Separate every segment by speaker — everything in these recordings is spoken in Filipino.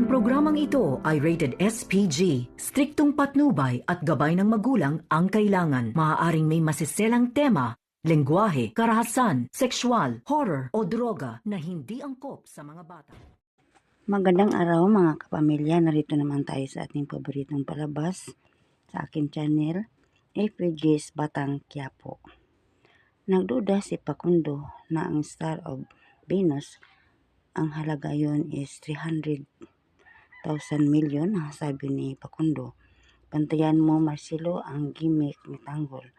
Speaker 1: programang ito ay rated SPG. Striktong patnubay at gabay ng magulang ang kailangan. Maaaring may masiselang tema, lengguwahe, karahasan, sexual, horror o droga na hindi angkop sa mga bata.
Speaker 2: Magandang araw mga kapamilya, narito naman tayo sa ating paboritong palabas sa aking channel, FPG's Batang Quiapo. Nagduda si Facundo na ang Star of Venus, ang halaga yon is 300,000 million, sabi ni Facundo. Bantayan mo Marcelo ang gimmick ni Tanggol.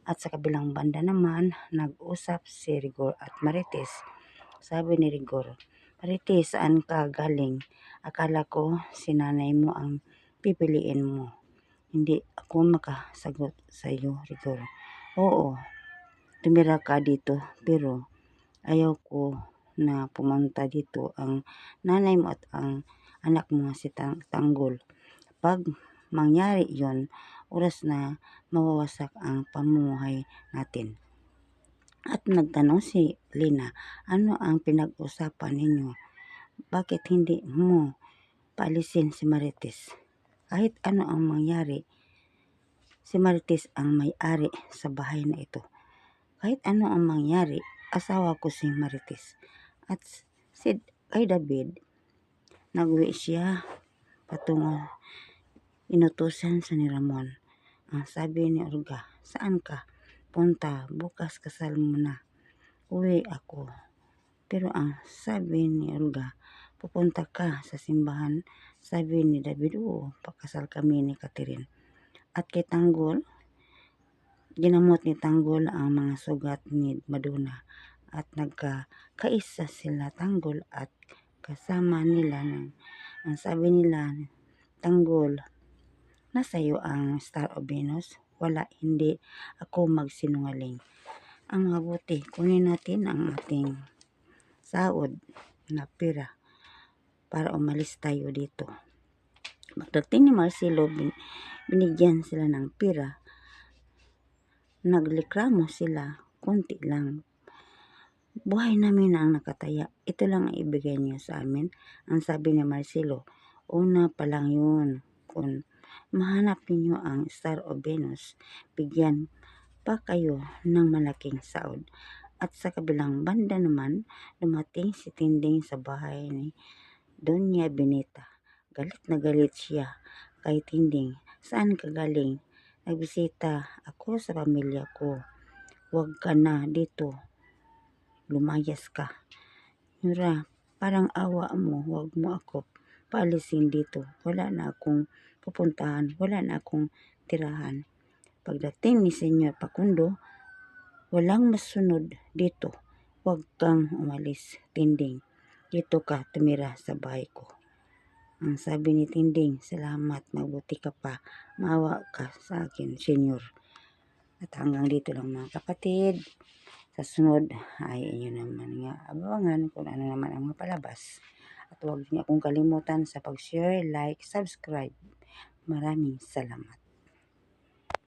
Speaker 2: At sa kabilang banda naman, nag-usap si Rigor at Marites. Sabi ni Rigor, "Marites, saan ka galing? Akala ko si nanay mo ang pipiliin mo." "Hindi ako makasagot sa iyo, Rigor." "Oo, tumira ka dito pero ayaw ko na pumunta dito ang nanay mo at ang anak mo si Tanggol. Pag mangyari yon, oras na mawawasak ang pamumuhay natin." At nagtanong si Lina, "Ano ang pinag-usapan ninyo? Bakit hindi mo paalisin si Marites? Kahit ano ang mangyari, si Marites ang may-ari sa bahay na ito. Kahit ano ang mangyari, asawa ko si Marites." At si kay David, nag-uwi siya patungo inutusan sa ni Ramon. Ang sabi ni Olga, "Saan ka punta? Bukas kasal mo na." "Uwi ako." Pero ang sabi ni Olga, "Pupunta ka sa simbahan?" Sabi ni David, "Oo, pakasal kami ni Catherine." At kay Tanggol, ginamot ni Tanggol ang mga sugat ni Madonna at nagkakaisa sila Tanggol at kasama nila ang sabi nila, "Tanggol, nasa iyo ang Star of Venus?" "Wala, hindi ako magsinungaling." "Ang mabuti, kunin natin ang ating sahod na pera para umalis tayo dito." Pagdating ni Marcelo, binigyan sila ng pera. Naglikramo sila, "Konti lang. Buhay namin ang nakataya. Ito lang ang ibigay niyo sa amin." Ang sabi ni Marcelo, "Una pa lang yun. Kung mahanap ninyo ang Star of Venus, bigyan pa kayo ng malaking sahod." At sa kabilang banda naman, dumating si Tinding sa bahay ni Doña Benita. Galit na galit siya kay Tinding. "Saan ka galing?" "Nagbisita ako sa pamilya ko." "Huwag ka na dito. Lumayas ka." "Nora, parang awa mo. Huwag mo ako paalisin dito. Wala na akong pupuntahan. Wala na akong tirahan." Pagdating ni Senyor Facundo, "Walang masunod dito. Huwag kang umalis, Tinding. Dito ka tumira sa bahay ko." Ang sabi ni Tinding, "Salamat, mabuti ka pa. Maawa ka sa akin, Senyor." At hanggang dito lang mga kapatid. Sa sunod ay inyo naman nga abangan kung ano naman ang mga palabas. At huwag niyo akong kalimutan sa pag-share, like, subscribe. Maraming salamat.